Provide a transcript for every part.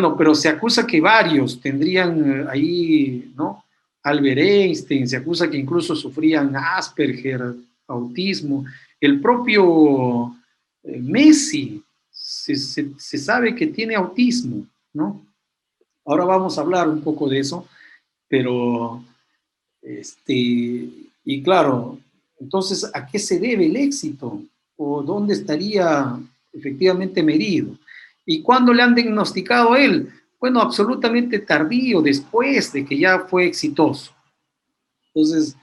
Bueno, pero se acusa que varios tendrían ahí, ¿no? Albert Einstein, se acusa que incluso sufrían Asperger, autismo. El propio Messi se sabe que tiene autismo, ¿no? Ahora vamos a hablar un poco de eso, pero, y claro, entonces, ¿a qué se debe el éxito? ¿O dónde estaría efectivamente medido? ¿Y cuándo le han diagnosticado a él? Bueno, absolutamente tardío, después de que ya fue exitoso. Entonces,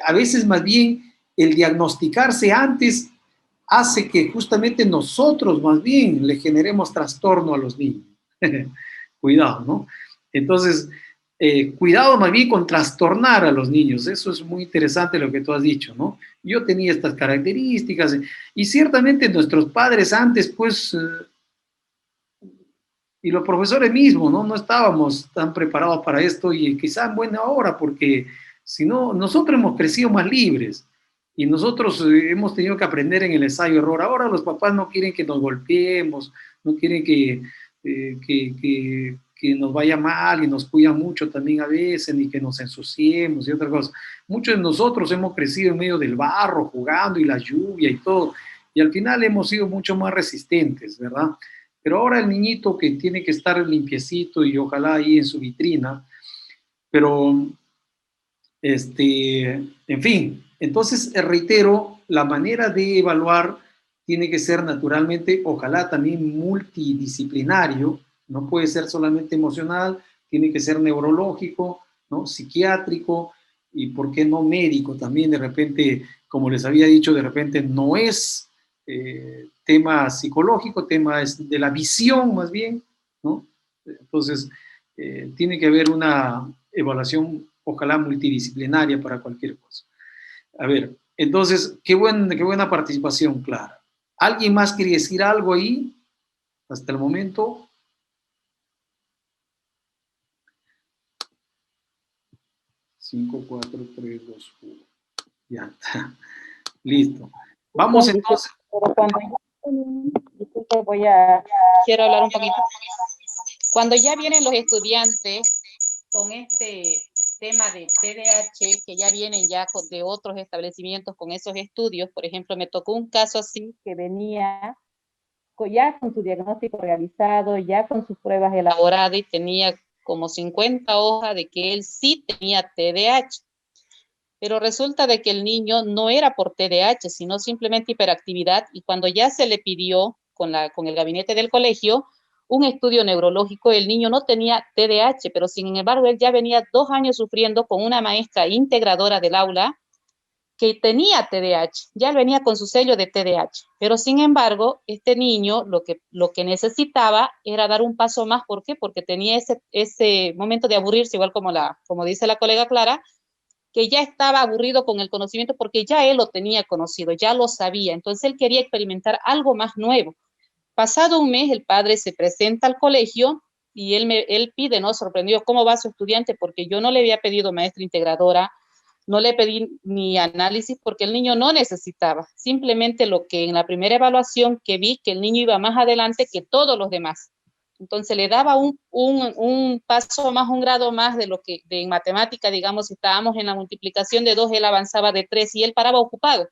a veces más bien el diagnosticarse antes hace que justamente nosotros más bien le generemos trastorno a los niños. Cuidado, ¿no? Entonces, cuidado más bien con trastornar a los niños. Eso es muy interesante lo que tú has dicho, ¿no? Yo tenía estas características y ciertamente nuestros padres antes, pues, y los profesores mismos, ¿no? No estábamos tan preparados para esto y quizá en buena hora, porque si no, nosotros hemos crecido más libres y nosotros hemos tenido que aprender en el ensayo-error. Ahora los papás no quieren que nos golpeemos, no quieren que nos vaya mal y nos cuidan mucho también a veces, ni que nos ensuciemos y otras cosas. Muchos de nosotros hemos crecido en medio del barro, jugando y la lluvia y todo, y al final hemos sido mucho más resistentes, ¿verdad? Pero ahora el niñito que tiene que estar limpiecito y ojalá ahí en su vitrina, pero, en fin, entonces reitero, la manera de evaluar tiene que ser naturalmente, ojalá también multidisciplinario, no puede ser solamente emocional, tiene que ser neurológico, ¿no? Psiquiátrico y, ¿por qué no médico? También de repente, como les había dicho, de repente no es tema psicológico, tema es de la visión más bien, ¿no? Entonces, tiene que haber una evaluación, ojalá multidisciplinaria para cualquier cosa. A ver, entonces, qué buena participación, Clara. ¿Alguien más quiere decir algo ahí hasta el momento? Cinco, cuatro, tres, dos, uno. Ya está. Listo. Vamos entonces. Pero cuando disculpe, quiero hablar un poquito. Cuando ya vienen los estudiantes con este tema de TDAH, que ya vienen ya de otros establecimientos con esos estudios, por ejemplo, me tocó un caso así que venía ya con su diagnóstico realizado, ya con sus pruebas elaboradas y tenía como 50 hojas de que él sí tenía TDAH. Pero resulta de que el niño no era por TDAH, sino simplemente hiperactividad, y cuando ya se le pidió con el gabinete del colegio un estudio neurológico, el niño no tenía TDAH, pero sin embargo él ya venía 2 años sufriendo con una maestra integradora del aula que tenía TDAH, ya venía con su sello de TDAH, pero sin embargo este niño lo que necesitaba era dar un paso más. ¿Por qué? Porque tenía ese momento de aburrirse, igual como dice la colega Clara, que ya estaba aburrido con el conocimiento porque ya él lo tenía conocido, ya lo sabía, entonces él quería experimentar algo más nuevo. Pasado un mes, el padre se presenta al colegio y él pide, ¿no? Sorprendido, ¿cómo va su estudiante? Porque yo no le había pedido maestra integradora, no le pedí ni análisis porque el niño no necesitaba, simplemente lo que en la primera evaluación que vi que el niño iba más adelante que todos los demás. Entonces le daba un paso más, un grado más de lo que en matemática, digamos, si estábamos en la multiplicación de 2, él avanzaba de 3 y él paraba ocupado.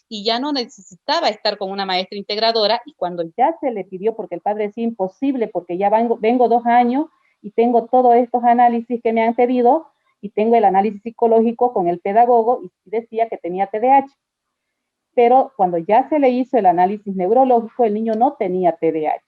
Y ya no necesitaba estar con una maestra integradora, y cuando ya se le pidió, porque el padre decía imposible, porque ya vengo 2 años y tengo todos estos análisis que me han pedido, y tengo el análisis psicológico con el pedagogo, y decía que tenía TDAH. Pero cuando ya se le hizo el análisis neurológico, el niño no tenía TDAH.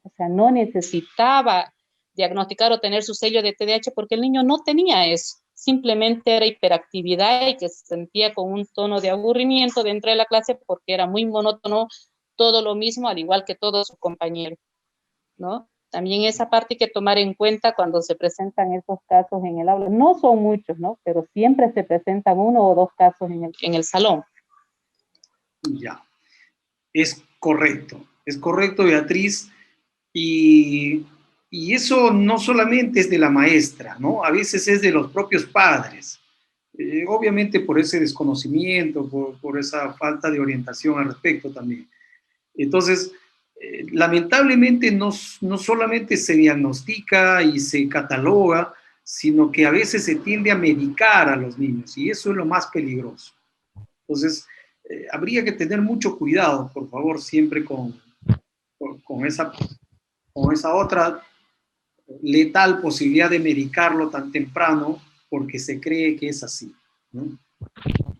O sea, no necesitaba diagnosticar o tener su sello de TDAH porque el niño no tenía eso. Simplemente era hiperactividad y que se sentía con un tono de aburrimiento dentro de la clase porque era muy monótono, todo lo mismo, al igual que todos sus compañeros, ¿no? También esa parte hay que tomar en cuenta cuando se presentan esos casos en el aula. No son muchos, ¿no? Pero siempre se presentan 1 o 2 casos en el salón. Ya, es correcto, Beatriz, y eso no solamente es de la maestra, ¿no? A veces es de los propios padres, obviamente por ese desconocimiento, por esa falta de orientación al respecto también. Entonces, Lamentablemente no solamente se diagnostica y se cataloga, sino que a veces se tiende a medicar a los niños, y eso es lo más peligroso. Entonces, habría que tener mucho cuidado, por favor, siempre con esa otra letal posibilidad de medicarlo tan temprano, porque se cree que es así, ¿no?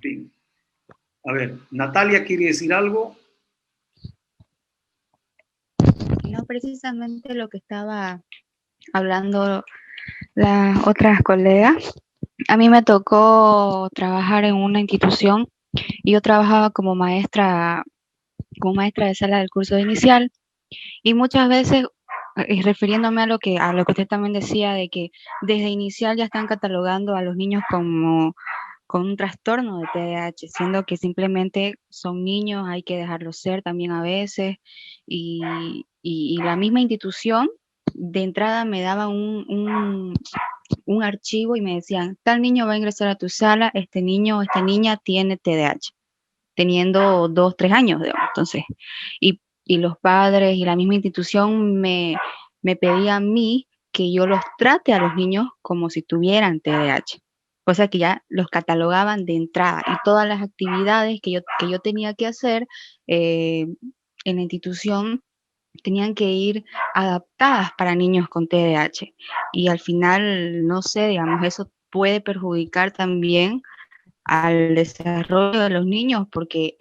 Bien. A ver, Natalia, ¿quiere decir algo? No, precisamente lo que estaba hablando las otras colegas. A mí me tocó trabajar en una institución y yo trabajaba como maestra de sala del curso de inicial, y muchas veces, refiriéndome a lo que usted también decía, de que desde inicial ya están catalogando a los niños como con un trastorno de TDAH, siendo que simplemente son niños, hay que dejarlos ser también a veces, y la misma institución de entrada me daba un archivo y me decían, tal niño va a ingresar a tu sala, este niño o esta niña tiene TDAH, teniendo 2, 3 años, digamos. Entonces, y los padres y la misma institución me pedían a mí que yo los trate a los niños como si tuvieran TDAH. O sea que ya los catalogaban de entrada, y todas las actividades que yo tenía que hacer en la institución tenían que ir adaptadas para niños con TDAH. Y al final, no sé, digamos, eso puede perjudicar también al desarrollo de los niños, porque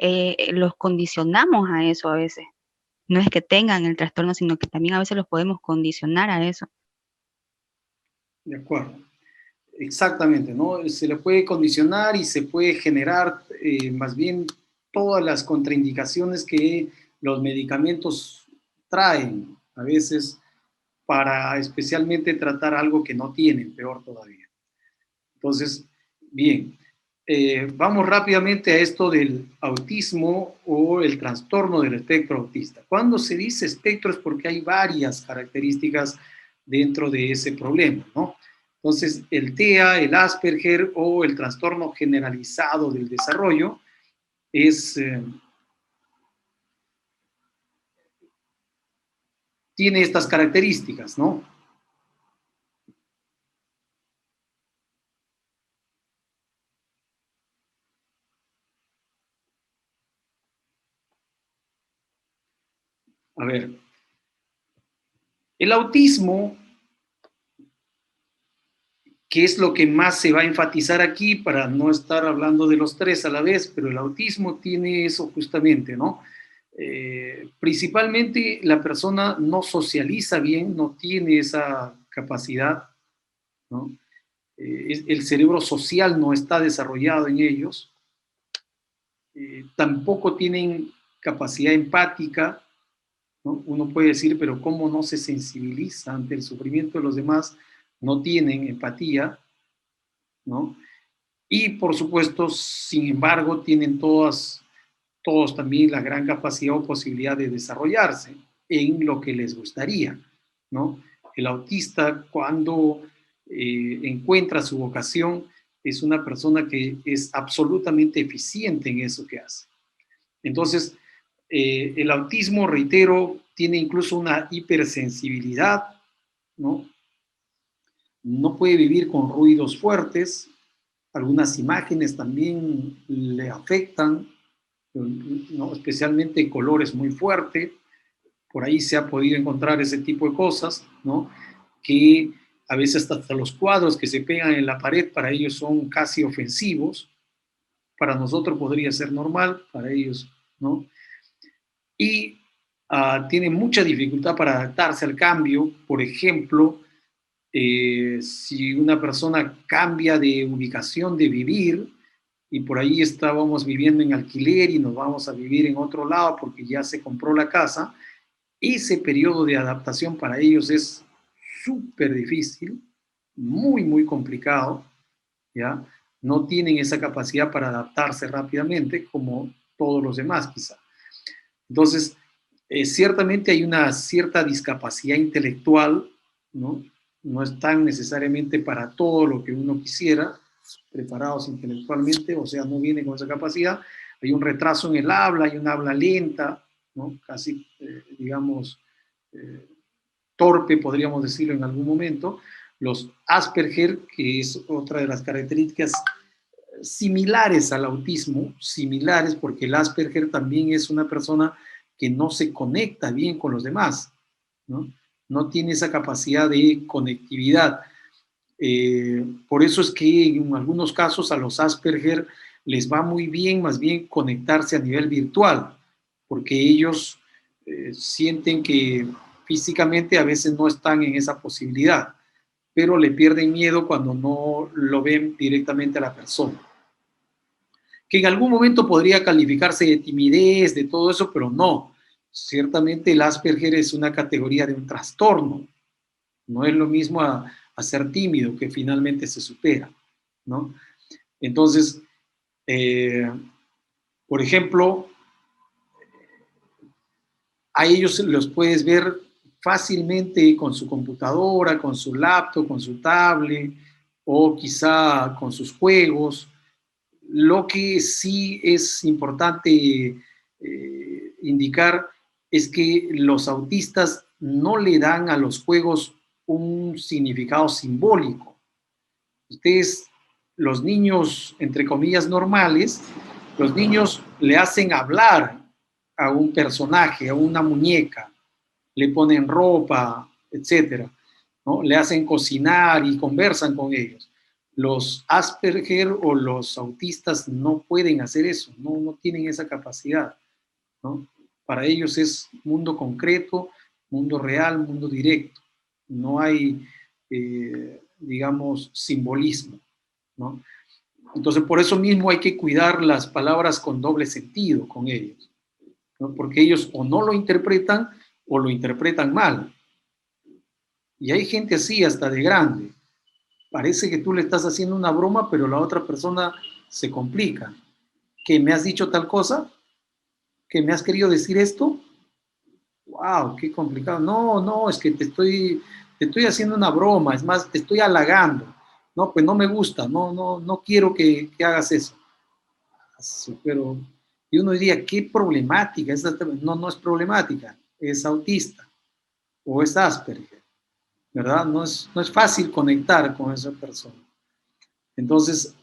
los condicionamos a eso a veces. No es que tengan el trastorno, sino que también a veces los podemos condicionar a eso. De acuerdo. Exactamente, ¿no? Se le puede condicionar y se puede generar más bien todas las contraindicaciones que los medicamentos traen, a veces para especialmente tratar algo que no tienen, peor todavía. Entonces, bien, vamos rápidamente a esto del autismo o el trastorno del espectro autista. Cuando se dice espectro es porque hay varias características dentro de ese problema, ¿no? Entonces, el TEA, el Asperger o el trastorno generalizado del desarrollo tiene estas características, ¿no? A ver, el autismo, que es lo que más se va a enfatizar aquí para no estar hablando de los tres a la vez, pero el autismo tiene eso justamente, ¿no? Principalmente la persona no socializa bien, no tiene esa capacidad, ¿no? El cerebro social no está desarrollado en ellos, tampoco tienen capacidad empática, ¿no? Uno puede decir, pero ¿cómo no se sensibiliza ante el sufrimiento de los demás? No tienen empatía, ¿no? Y por supuesto, sin embargo, tienen todos también la gran capacidad o posibilidad de desarrollarse en lo que les gustaría, ¿no? El autista, cuando encuentra su vocación, es una persona que es absolutamente eficiente en eso que hace. Entonces, el autismo, reitero, tiene incluso una hipersensibilidad, ¿no? No puede vivir con ruidos fuertes, algunas imágenes también le afectan, ¿no? Especialmente colores muy fuertes. Por ahí se ha podido encontrar ese tipo de cosas, ¿no? Que a veces hasta los cuadros que se pegan en la pared para ellos son casi ofensivos. Para nosotros podría ser normal, para ellos, ¿no? Y tiene mucha dificultad para adaptarse al cambio. Por ejemplo, si una persona cambia de ubicación de vivir y por ahí estábamos viviendo en alquiler y nos vamos a vivir en otro lado porque ya se compró la casa, ese periodo de adaptación para ellos es súper difícil, muy, muy complicado, ¿ya? No tienen esa capacidad para adaptarse rápidamente como todos los demás, quizá. Entonces, ciertamente hay una cierta discapacidad intelectual, ¿no? No están necesariamente para todo lo que uno quisiera, preparados intelectualmente, o sea, no vienen con esa capacidad. Hay un retraso en el habla, hay un habla lenta, ¿no? Casi, digamos, torpe, podríamos decirlo en algún momento. Los Asperger, que es otra de las características similares al autismo, similares porque el Asperger también es una persona que no se conecta bien con los demás, ¿no? No tiene esa capacidad de conectividad. Por eso es que en algunos casos a los Asperger les va muy bien más bien conectarse a nivel virtual, porque ellos sienten que físicamente a veces no están en esa posibilidad, pero le pierden miedo cuando no lo ven directamente a la persona. Que en algún momento podría calificarse de timidez, de todo eso, pero no. Ciertamente el Asperger es una categoría de un trastorno. No es lo mismo a ser tímido, que finalmente se supera, ¿no? Entonces, por ejemplo, a ellos los puedes ver fácilmente con su computadora, con su laptop, con su tablet o quizá con sus juegos. Lo que sí es importante indicar es que los autistas no le dan a los juegos un significado simbólico. Ustedes, los niños, entre comillas, normales, los niños le hacen hablar a un personaje, a una muñeca, le ponen ropa, etcétera, ¿no? Le hacen cocinar y conversan con ellos. Los Asperger o los autistas no pueden hacer eso, no tienen esa capacidad, ¿no? Para ellos es mundo concreto, mundo real, mundo directo. No hay, digamos, simbolismo, ¿no? Entonces, por eso mismo hay que cuidar las palabras con doble sentido con ellos, ¿no? Porque ellos o no lo interpretan o lo interpretan mal. Y hay gente así hasta de grande. Parece que tú le estás haciendo una broma, pero la otra persona se complica. ¿Que me has dicho tal cosa? ¿Que me has querido decir esto? ¡Wow! ¡Qué complicado! No, es que te estoy haciendo una broma, es más, te estoy halagando. No, pues no me gusta, no quiero que hagas eso. Pero, y uno diría, ¿qué problemática? No es problemática, es autista o es Asperger, ¿verdad? No es fácil conectar con esa persona. Entonces,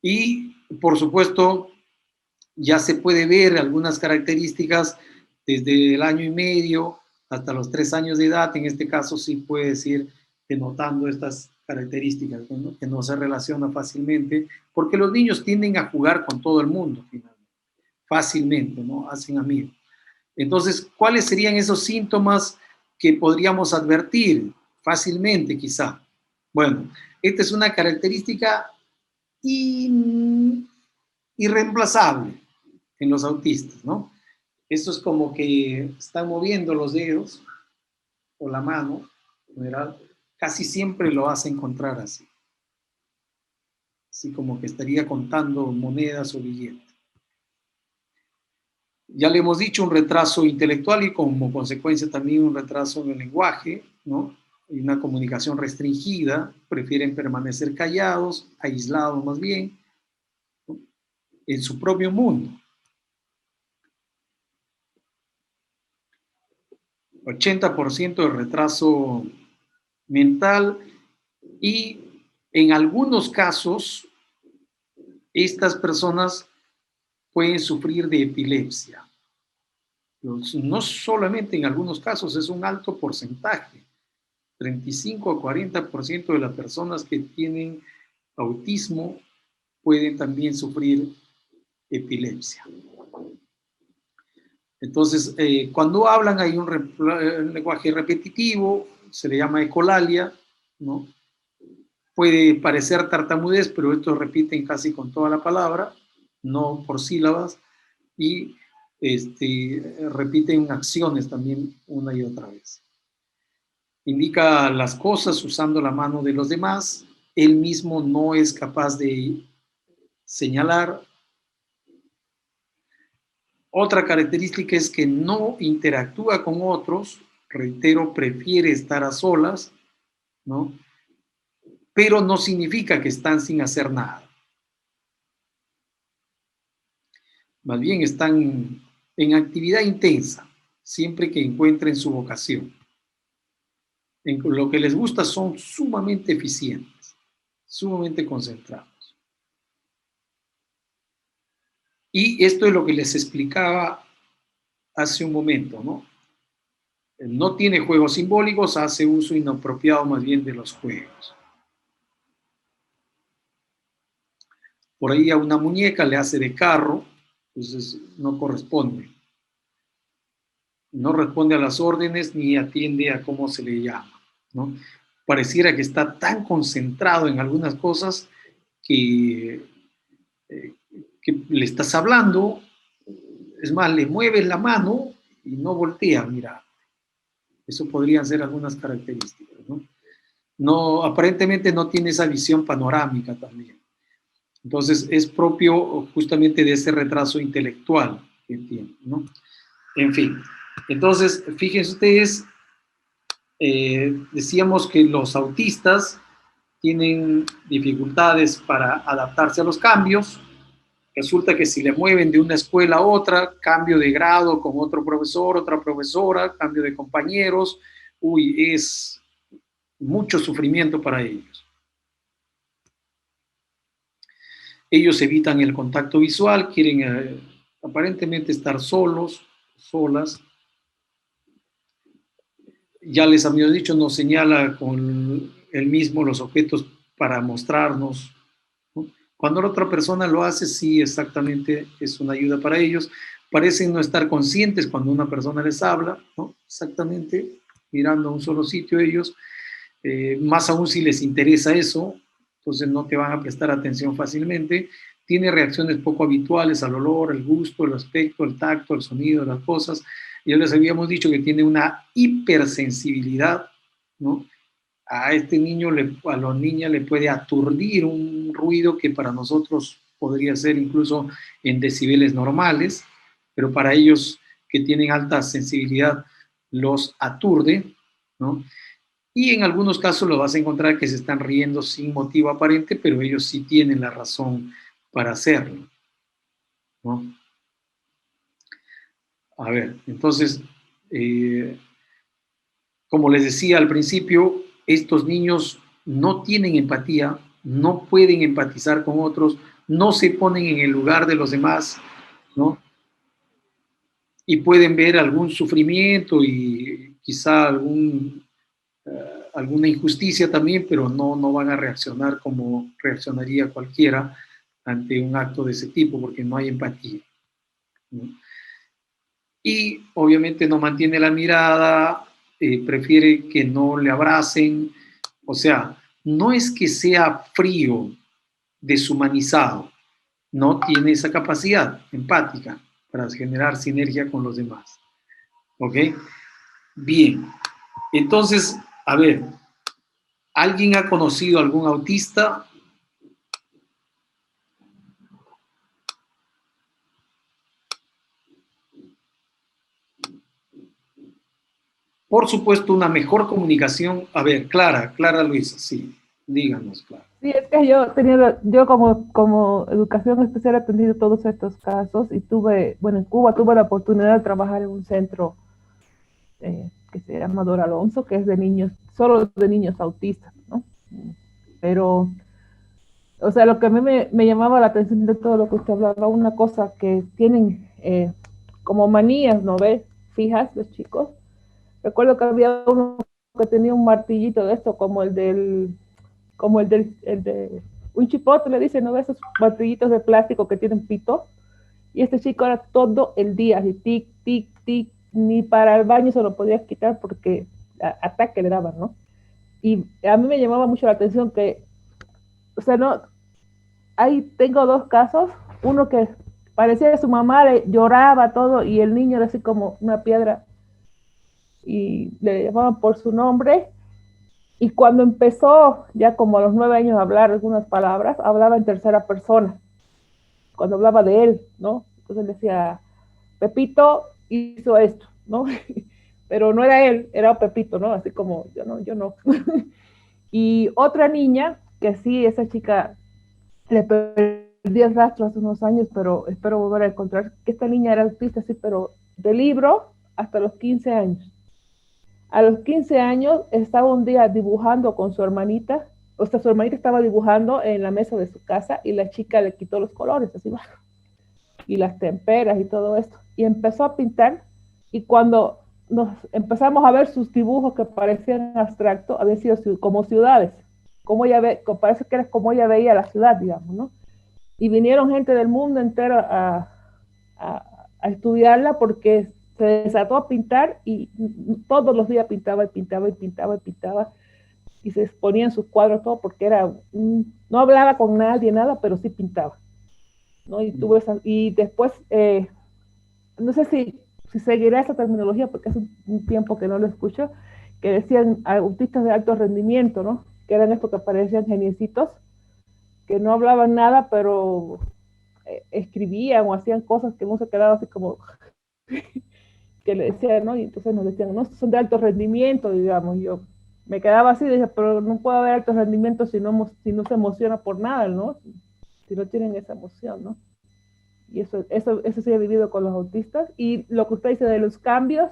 y por supuesto, ya se puede ver algunas características desde el año y medio hasta los 3 años de edad. En este caso sí puedes ir denotando estas características, ¿no? Que no se relaciona fácilmente, porque los niños tienden a jugar con todo el mundo, finalmente, fácilmente, ¿no? Hacen amigos. Entonces, ¿cuáles serían esos síntomas que podríamos advertir fácilmente, quizá? Bueno, esta es una característica irreemplazable en los autistas, ¿no? Esto es como que están moviendo los dedos o la mano, en general, casi siempre lo vas a encontrar así. Así como que estaría contando monedas o billetes. Ya le hemos dicho, un retraso intelectual y como consecuencia también un retraso en el lenguaje, ¿no? Y una comunicación restringida, prefieren permanecer callados, aislados más bien, ¿no? En su propio mundo. 80% de retraso mental y en algunos casos estas personas pueden sufrir de epilepsia. No solamente en algunos casos, es un alto porcentaje. 35 a 40% de las personas que tienen autismo pueden también sufrir epilepsia. Entonces, cuando hablan hay un lenguaje repetitivo, se le llama ecolalia, ¿no? Puede parecer tartamudez, pero estos repiten casi con toda la palabra, no por sílabas, y repiten acciones también una y otra vez. Indica las cosas usando la mano de los demás, él mismo no es capaz de señalar. Otra característica es que no interactúa con otros, reitero, prefiere estar a solas, ¿no? Pero no significa que están sin hacer nada. Más bien están en actividad intensa, siempre que encuentren su vocación. En lo que les gusta son sumamente eficientes, sumamente concentrados. Y esto es lo que les explicaba hace un momento, ¿no? No tiene juegos simbólicos, hace uso inapropiado más bien de los juegos. Por ahí a una muñeca le hace de carro, entonces no corresponde. No responde a las órdenes ni atiende a cómo se le llama, ¿no? Pareciera que está tan concentrado en algunas cosas que le estás hablando, es más, le mueves la mano y no voltea, mira. Eso podrían ser algunas características, ¿no? No, aparentemente no tiene esa visión panorámica también. Entonces, es propio justamente de ese retraso intelectual que tiene, ¿no? En fin, entonces, fíjense ustedes, decíamos que los autistas tienen dificultades para adaptarse a los cambios. Resulta que si le mueven de una escuela a otra, cambio de grado con otro profesor, otra profesora, cambio de compañeros, uy, es mucho sufrimiento para ellos. Ellos evitan el contacto visual, quieren aparentemente estar solos, solas. Ya les habíamos dicho, nos señala con él mismo los objetos para mostrarnos, ¿no? Cuando la otra persona lo hace, sí, exactamente, es una ayuda para ellos. Parecen no estar conscientes cuando una persona les habla, ¿no? Exactamente, mirando a un solo sitio ellos. Más aún si les interesa eso, entonces no te van a prestar atención fácilmente. Tiene reacciones poco habituales al olor, al gusto, al aspecto, al tacto, al sonido, las cosas. Ya les habíamos dicho que tiene una hipersensibilidad, ¿no? A este niño, a la niña le puede aturdir un ruido que para nosotros podría ser incluso en decibeles normales, pero para ellos que tienen alta sensibilidad los aturde, ¿no? Y en algunos casos lo vas a encontrar que se están riendo sin motivo aparente, pero ellos sí tienen la razón para hacerlo, ¿no? A ver, entonces, como les decía al principio, estos niños no tienen empatía, no pueden empatizar con otros, no se ponen en el lugar de los demás, ¿no? Y pueden ver algún sufrimiento y quizá alguna injusticia también, pero no van a reaccionar como reaccionaría cualquiera ante un acto de ese tipo, porque no hay empatía, ¿no? Y obviamente no mantiene la mirada, prefiere que no le abracen, o sea, no es que sea frío, deshumanizado, no tiene esa capacidad empática para generar sinergia con los demás. ¿Ok? Bien, entonces, a ver, ¿alguien ha conocido a algún autista? Por supuesto, una mejor comunicación. A ver, Clara Luisa, sí, díganos, Clara. Sí, es que yo como educación especial he atendido todos estos casos y en Cuba tuve la oportunidad de trabajar en un centro que se llama Dora Alonso, que es de niños, solo de niños autistas, ¿no? Pero, o sea, lo que a mí me llamaba la atención de todo lo que usted hablaba, una cosa que tienen como manías, ¿no ves? Fijas los chicos. Recuerdo que había uno que tenía un martillito de esto, como el de un chipote, le dicen, ¿no? Esos martillitos de plástico que tienen pito. Y este chico era todo el día, así, tic, tic, tic, ni para el baño se lo podía quitar porque ataque le daban, ¿no? Y a mí me llamaba mucho la atención que, o sea, no, ahí tengo dos casos, uno que parecía que su mamá le lloraba todo y el niño era así como una piedra y le llamaban por su nombre. Y cuando empezó, ya como a los 9 años, a hablar algunas palabras, hablaba en tercera persona, cuando hablaba de él, ¿no? Entonces decía, Pepito hizo esto, ¿no? Pero no era él, era Pepito, ¿no? Así como, yo no. Y otra niña, que sí, esa chica le perdí el rastro hace unos años, pero espero volver a encontrar que esta niña era autista, sí, pero de libro hasta los 15 años. A los 15 años estaba un día dibujando con su hermanita, o sea, su hermanita estaba dibujando en la mesa de su casa y la chica le quitó los colores, así va, y las temperas y todo esto, y empezó a pintar, y cuando nos empezamos a ver sus dibujos que parecían abstractos, habían sido como ciudades, como ella parece que era como ella veía la ciudad, digamos, ¿no? Y vinieron gente del mundo entero a estudiarla porque se desató a pintar y todos los días pintaba y pintaba y pintaba y pintaba y se exponía en sus cuadros todo porque era no hablaba con nadie, nada, pero sí pintaba, ¿no? Y después, no sé si seguirá esa terminología porque hace un tiempo que no lo escucho, que decían autistas de alto rendimiento, ¿no? Que eran estos que parecían geniecitos, que no hablaban nada, pero escribían o hacían cosas que uno se quedaba así como que le decían, ¿no? Y entonces nos decían, no, estos son de alto rendimiento, digamos. Y yo me quedaba así, dije, pero no puede haber alto rendimiento si no se emociona por nada, ¿no? Si no tienen esa emoción, ¿no? Y eso sí he vivido con los autistas. Y lo que usted dice de los cambios,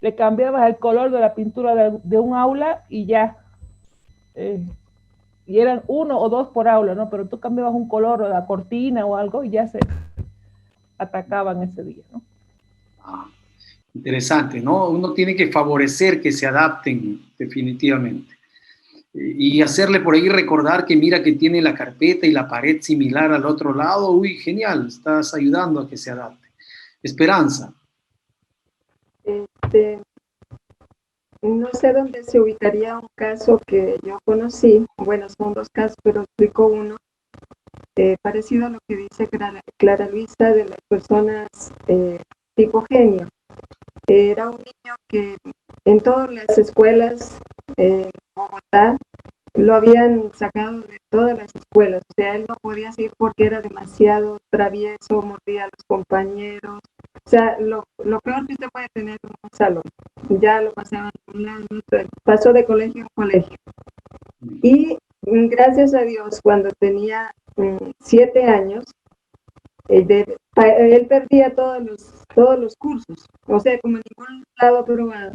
le cambiabas el color de la pintura de un aula y ya. Y eran 1 o 2 por aula, ¿no? Pero tú cambiabas un color o la cortina o algo y ya se atacaban ese día, ¿no? Ah, interesante, ¿no? Uno tiene que favorecer que se adapten definitivamente. Y hacerle por ahí recordar que mira que tiene la carpeta y la pared similar al otro lado. Uy, genial, estás ayudando a que se adapte. Esperanza. No sé dónde se ubicaría un caso que yo conocí, bueno, son 2 casos, pero explico uno, parecido a lo que dice Clara Luisa de las personas tipo genio. Era un niño que en todas las escuelas en Bogotá lo habían sacado de todas las escuelas, o sea, él no podía seguir porque era demasiado travieso, mordía a los compañeros, o sea, lo peor que usted puede tener en un salón, ya lo pasaban de un lado a otro, pasó de colegio en colegio. Y gracias a Dios, cuando tenía 7 años, él perdía todos los cursos, o sea, como en ningún lado aprobado.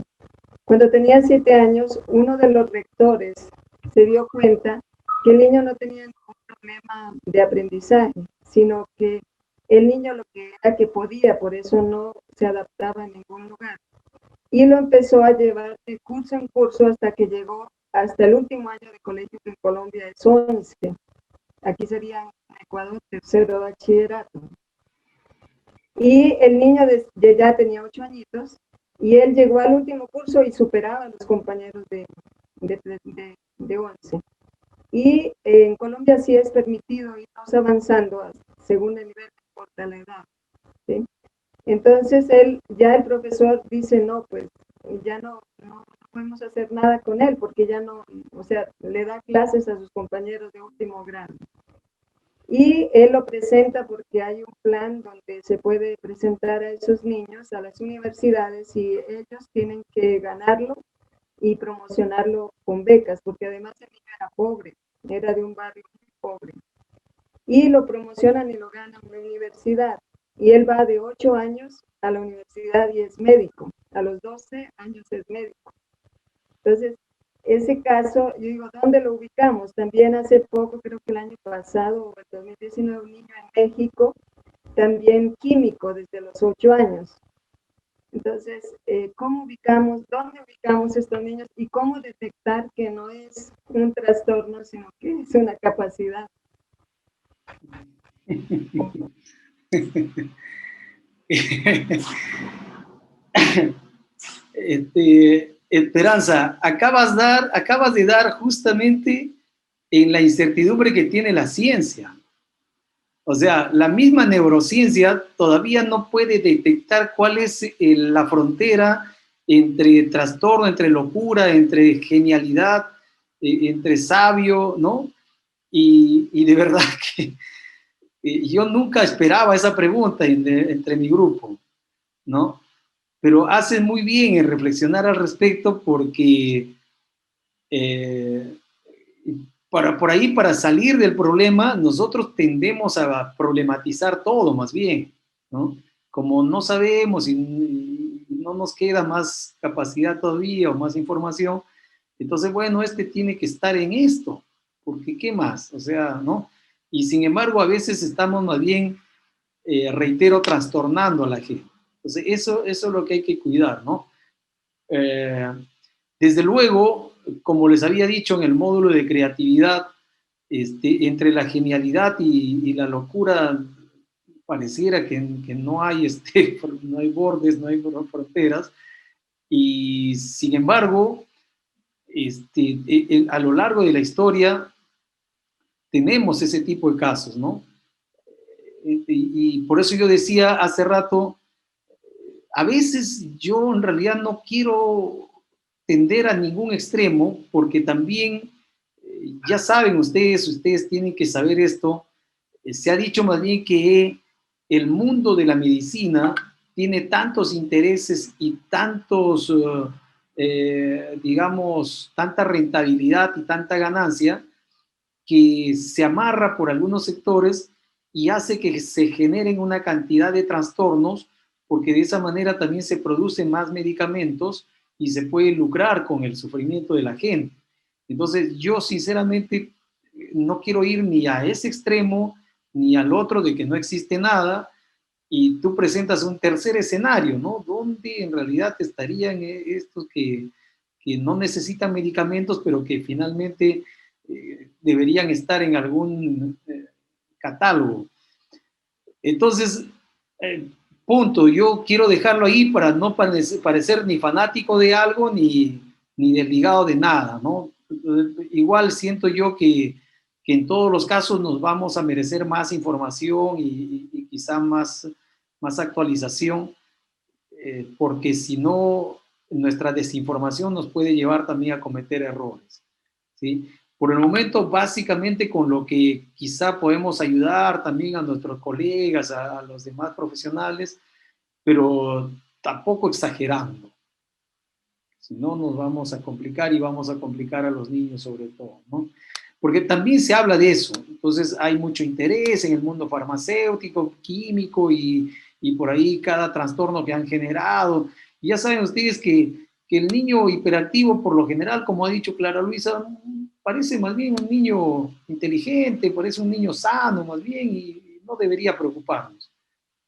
Cuando tenía 7 años, uno de los rectores se dio cuenta que el niño no tenía ningún problema de aprendizaje, sino que el niño lo que era que podía, por eso no se adaptaba en ningún lugar. Y lo empezó a llevar de curso en curso hasta que llegó hasta el último año de colegio, que en Colombia es 11. Aquí sería en Ecuador tercero de bachillerato. Y el niño ya tenía 8 añitos y él llegó al último curso y superaba a los compañeros de 11. Y en Colombia sí es permitido irnos avanzando según el nivel que importa la edad, ¿sí? Entonces ya el profesor dice, no, pues ya no podemos hacer nada con él porque ya no, o sea, le da clases a sus compañeros de último grado. Y él lo presenta porque hay un plan donde se puede presentar a esos niños a las universidades y ellos tienen que ganarlo y promocionarlo con becas, porque además el niño era pobre, era de un barrio muy pobre. Y lo promocionan y lo ganan en la universidad. Y él va de 8 años a la universidad y es médico. A los 12 años es médico. Entonces, ese caso, yo digo, ¿dónde lo ubicamos? También hace poco, creo que el año pasado, o el 2019, un niño en México, también químico desde los 8 años. Entonces, ¿dónde ubicamos estos niños y cómo detectar que no es un trastorno, sino que es una capacidad? Esperanza, acabas de dar justamente en la incertidumbre que tiene la ciencia. O sea, la misma neurociencia todavía no puede detectar cuál es la frontera entre trastorno, entre locura, entre genialidad, entre sabio, ¿no? Y de verdad que yo nunca esperaba esa pregunta entre mi grupo, ¿no? Pero haces muy bien en reflexionar al respecto porque por ahí, para salir del problema, nosotros tendemos a problematizar todo más bien, ¿no? Como no sabemos y no nos queda más capacidad todavía o más información, entonces, bueno, este tiene que estar en esto, porque ¿qué más? O sea, ¿no? Y sin embargo, a veces estamos más bien, reitero, trastornando a la gente. Entonces, eso es lo que hay que cuidar, ¿no? Desde luego, como les había dicho en el módulo de creatividad, entre la genialidad y la locura, pareciera que no hay, no hay bordes, no hay fronteras, y sin embargo, a lo largo de la historia tenemos ese tipo de casos, ¿no? Y por eso yo decía hace rato, a veces yo en realidad no quiero tender a ningún extremo, porque también, ya saben ustedes tienen que saber esto, se ha dicho más bien que el mundo de la medicina tiene tantos intereses y tantos, digamos, tanta rentabilidad y tanta ganancia, que se amarra por algunos sectores y hace que se generen una cantidad de trastornos, porque de esa manera también se producen más medicamentos y se puede lucrar con el sufrimiento de la gente. Entonces, yo sinceramente no quiero ir ni a ese extremo ni al otro de que no existe nada, y tú presentas un tercer escenario, ¿no? Donde en realidad estarían estos que no necesitan medicamentos, pero que finalmente deberían estar en algún catálogo. Entonces, punto, yo quiero dejarlo ahí para no parecer ni fanático de algo ni desligado de nada, ¿no? Igual siento yo que en todos los casos nos vamos a merecer más información y quizá más actualización, porque si no, nuestra desinformación nos puede llevar también a cometer errores, ¿sí? Por el momento, básicamente con lo que quizá podemos ayudar también a nuestros colegas, a los demás profesionales, pero tampoco exagerando. Si no, nos vamos a complicar y vamos a complicar a los niños sobre todo, ¿no? Porque también se habla de eso. Entonces hay mucho interés en el mundo farmacéutico, químico y por ahí cada trastorno que han generado. Y ya saben ustedes que el niño hiperactivo, por lo general, como ha dicho Clara Luisa, parece más bien un niño inteligente, parece un niño sano más bien y no debería preocuparnos.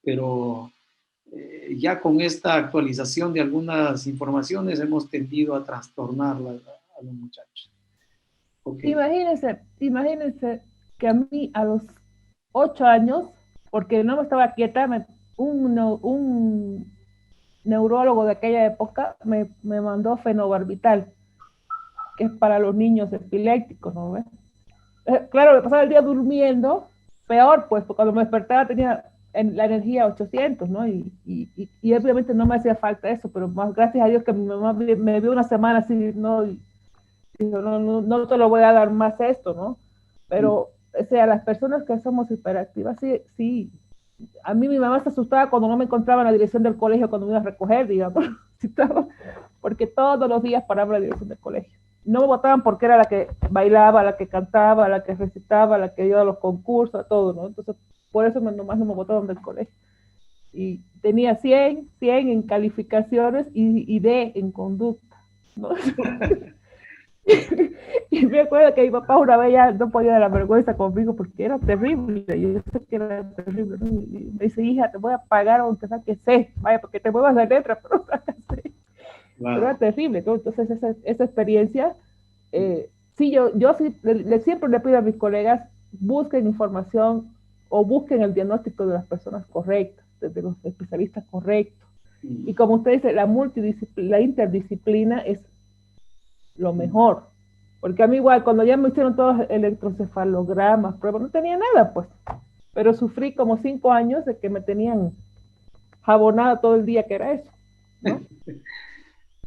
Pero ya con esta actualización de algunas informaciones hemos tendido a trastornar a los muchachos. Okay. Imagínense que a mí a los 8 años, porque no me estaba quieta, un neurólogo de aquella época me mandó fenobarbital, que es para los niños epilépticos, ¿no ves? Claro, me pasaba el día durmiendo, peor, pues, porque cuando me despertaba tenía la energía 800, ¿no? Y obviamente no me hacía falta eso, pero más gracias a Dios que mi mamá me vio una semana así, ¿no? Y dijo, no te lo voy a dar más esto, ¿no? Pero, o sea, las personas que somos hiperactivas, sí. A mí mi mamá se asustaba cuando no me encontraba en la dirección del colegio cuando me iba a recoger, digamos, porque todos los días paraba en la dirección del colegio. No me votaban porque era la que bailaba, la que cantaba, la que recitaba, la que iba a los concursos, todo, ¿no? Entonces, por eso nomás no me votaban del colegio. Y tenía 100 en calificaciones y D en conducta, ¿no? Y me acuerdo que mi papá una vez ya no podía dar la vergüenza conmigo porque era terrible, yo sé que era terrible, ¿no? Y me dice, hija, te voy a pagar aunque saques C, vaya, porque te muevas la letra, pero sacas C. Wow. Pero era terrible, ¿no? Entonces esa experiencia, sí, yo sí, siempre le pido a mis colegas, busquen información o busquen el diagnóstico de las personas correctas, de los especialistas correctos. Y como usted dice, la interdisciplina es lo mejor, porque a mí igual, cuando ya me hicieron todos electrocefalogramas, pruebas, no tenía nada, pues, pero sufrí como 5 años de que me tenían jabonada todo el día, que era eso, ¿no?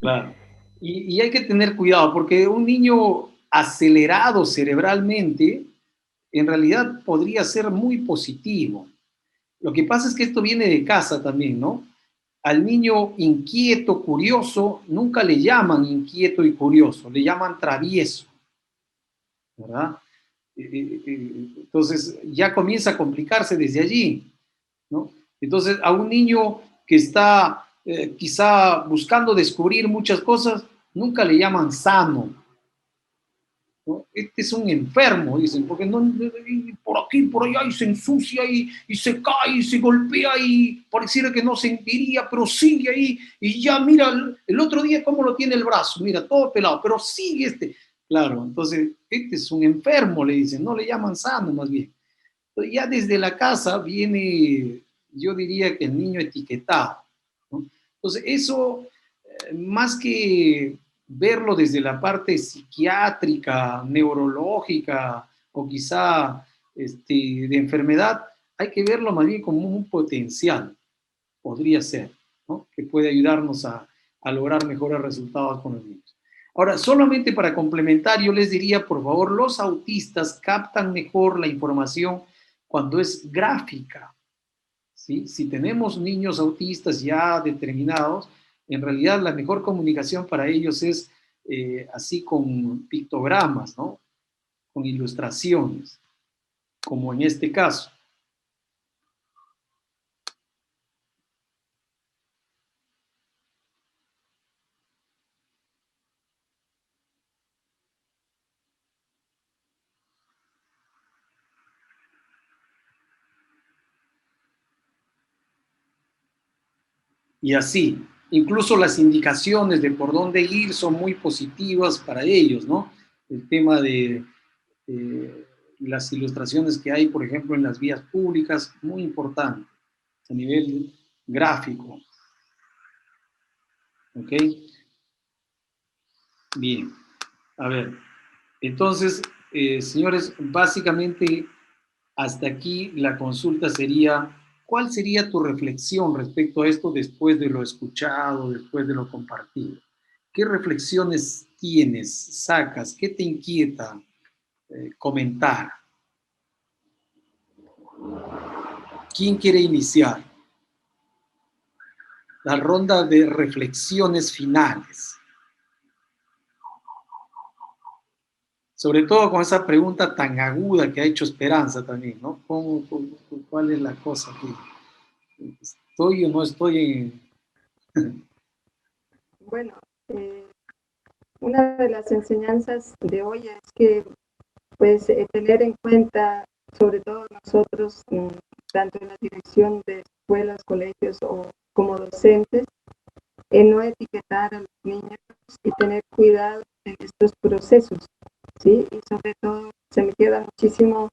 Claro, y hay que tener cuidado, porque un niño acelerado cerebralmente, en realidad podría ser muy positivo. Lo que pasa es que esto viene de casa también, ¿no? Al niño inquieto, curioso, nunca le llaman inquieto y curioso, le llaman travieso, ¿verdad? Entonces ya comienza a complicarse desde allí, ¿no? Entonces a un niño que está quizá buscando descubrir muchas cosas, nunca le llaman sano, ¿no? Este es un enfermo, dicen, porque no, por aquí, por allá, y se ensucia, y se cae, y se golpea, y pareciera que no sentiría, pero sigue ahí, y ya mira, el otro día cómo lo tiene el brazo, mira, todo pelado, pero sigue este. Claro, entonces, este es un enfermo, le dicen, no le llaman sano, más bien. Entonces, ya desde la casa viene, yo diría que el niño etiquetado, ¿no? Entonces, eso, más que verlo desde la parte psiquiátrica, neurológica o quizá de enfermedad, hay que verlo más bien como un potencial, podría ser, ¿no? Que puede ayudarnos a lograr mejores resultados con los niños. Ahora, solamente para complementar, yo les diría, por favor, los autistas captan mejor la información cuando es gráfica, ¿sí? Si tenemos niños autistas ya determinados, en realidad la mejor comunicación para ellos es así con pictogramas, ¿no? Con ilustraciones, como en este caso. Y así, incluso las indicaciones de por dónde ir son muy positivas para ellos, ¿no? El tema de las ilustraciones que hay, por ejemplo, en las vías públicas, muy importante a nivel gráfico. ¿Ok? Bien. A ver, entonces, señores, básicamente hasta aquí la consulta sería, ¿cuál sería tu reflexión respecto a esto después de lo escuchado, después de lo compartido? ¿Qué reflexiones tienes, sacas? ¿Qué te inquieta comentar? ¿Quién quiere iniciar la ronda de reflexiones finales? Sobre todo con esa pregunta tan aguda que ha hecho Esperanza también, ¿no? ¿Cuál es la cosa aquí? ¿Estoy o no estoy en...? Bueno, una de las enseñanzas de hoy es que, pues, tener en cuenta, sobre todo nosotros, tanto en la dirección de escuelas, colegios o como docentes, en no etiquetar a los niños y tener cuidado en estos procesos, ¿sí? Y sobre todo, se me queda muchísimo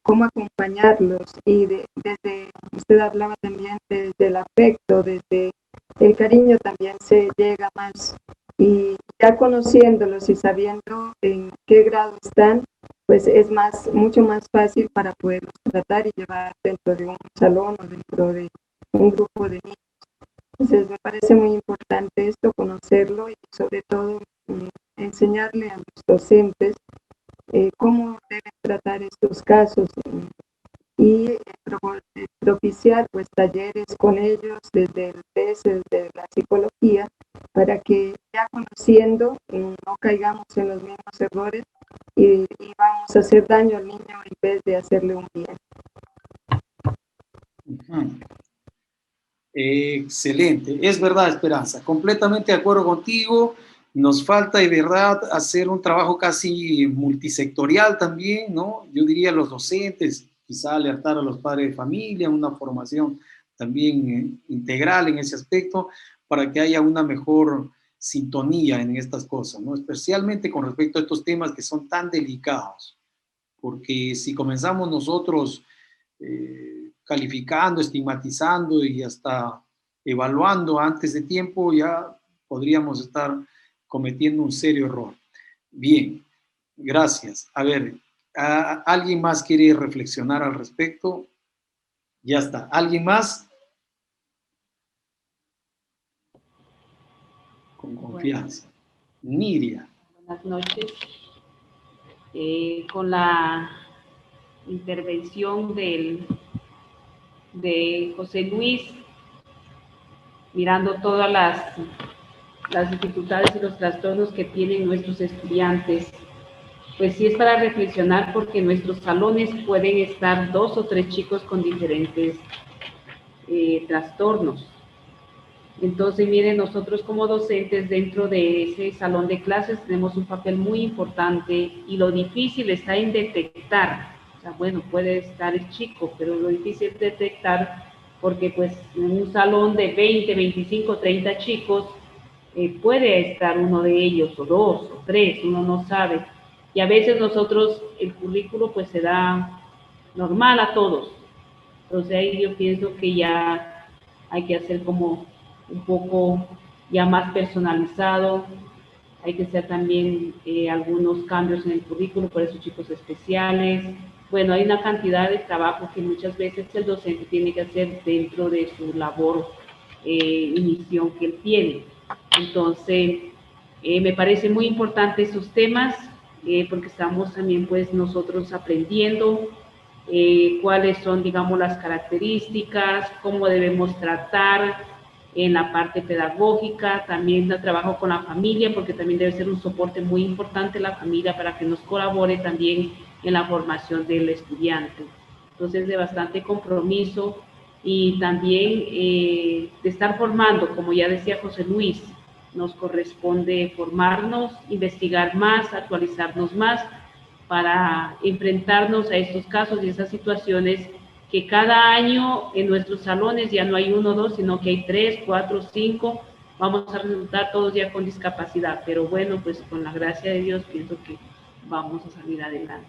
cómo acompañarlos y desde, usted hablaba también desde el afecto, desde el cariño también se llega más y ya conociéndolos y sabiendo en qué grado están, pues es mucho más fácil para poderlos tratar y llevar dentro de un salón o dentro de un grupo de niños. Entonces me parece muy importante esto, conocerlo y sobre todo enseñarle a los docentes cómo deben tratar estos casos y propiciar pues talleres con ellos desde el PES, desde la psicología, para que ya conociendo no caigamos en los mismos errores y vamos a hacer daño al niño en vez de hacerle un bien. Excelente, es verdad, Esperanza, completamente de acuerdo contigo. Nos falta de verdad hacer un trabajo casi multisectorial también, ¿no? Yo diría los docentes, quizá alertar a los padres de familia, una formación también integral en ese aspecto, para que haya una mejor sintonía en estas cosas, ¿no? Especialmente con respecto a estos temas que son tan delicados, porque si comenzamos nosotros calificando, estigmatizando y hasta evaluando antes de tiempo, ya podríamos estar cometiendo un serio error. Bien, gracias. A ver, ¿alguien más quiere reflexionar al respecto? Ya está. ¿Alguien más? Con confianza. Bueno. Nidia. Buenas noches. Con la intervención de José Luis, mirando todas las dificultades y los trastornos que tienen nuestros estudiantes, pues sí es para reflexionar, porque en nuestros salones pueden estar 2 o 3 chicos con diferentes trastornos. Entonces, miren, nosotros como docentes dentro de ese salón de clases tenemos un papel muy importante, y lo difícil está en detectar. O sea, bueno, puede estar el chico, pero lo difícil es detectar, porque pues en un salón de 20, 25, 30 chicos, puede estar uno de ellos, o 2, o 3, uno no sabe. Y a veces nosotros, el currículo pues se da normal a todos. Entonces ahí yo pienso que ya hay que hacer como un poco ya más personalizado. Hay que hacer también algunos cambios en el currículo por esos chicos especiales. Bueno, hay una cantidad de trabajo que muchas veces el docente tiene que hacer dentro de su labor y misión que él tiene. Entonces, me parece muy importante esos temas, porque estamos también pues nosotros aprendiendo cuáles son, digamos, las características, cómo debemos tratar en la parte pedagógica. También trabajo con la familia, porque también debe ser un soporte muy importante la familia para que nos colabore también en la formación del estudiante. Entonces, de bastante compromiso, y también de estar formando, como ya decía José Luis, nos corresponde formarnos, investigar más, actualizarnos más, para enfrentarnos a estos casos y esas situaciones que cada año en nuestros salones ya no hay 1 o 2, sino que hay 3, 4, 5, vamos a resultar todos ya con discapacidad, pero bueno, pues con la gracia de Dios pienso que vamos a salir adelante.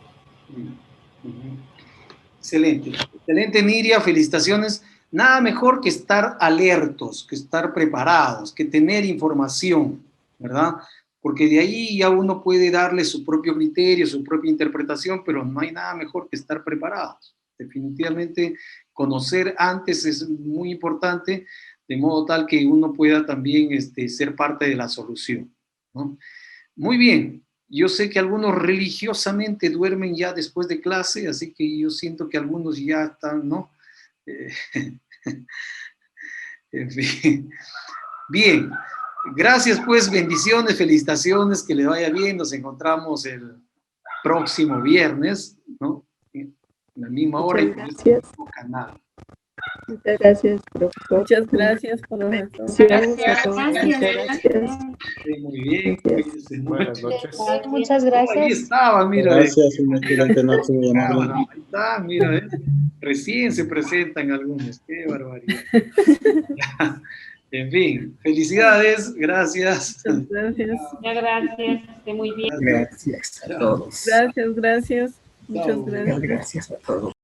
Excelente, excelente, Niria, felicitaciones. Nada mejor que estar alertos, que estar preparados, que tener información, ¿verdad? Porque de ahí ya uno puede darle su propio criterio, su propia interpretación, pero no hay nada mejor que estar preparados. Definitivamente conocer antes es muy importante, de modo tal que uno pueda también ser parte de la solución, ¿no? Muy bien. Yo sé que algunos religiosamente duermen ya después de clase, así que yo siento que algunos ya están, ¿no? En fin. Bien. Gracias, pues, bendiciones, felicitaciones, que le vaya bien. Nos encontramos el próximo viernes, ¿no? En la misma hora y en el mismo canal. Muchas gracias, profesor. Muchas gracias por los Gracias. Muy bien. Buenas noches. Muchas gracias. Ahí estaba, mira. Gracias, una excelente noche. Muy amable. Ahí está, mira. Recién se presentan algunos. Qué barbaridad. En fin, felicidades. Gracias. Gracias. Ya, gracias, esté muy bien. Gracias a todos. Gracias. Muchas gracias. Gracias a todos.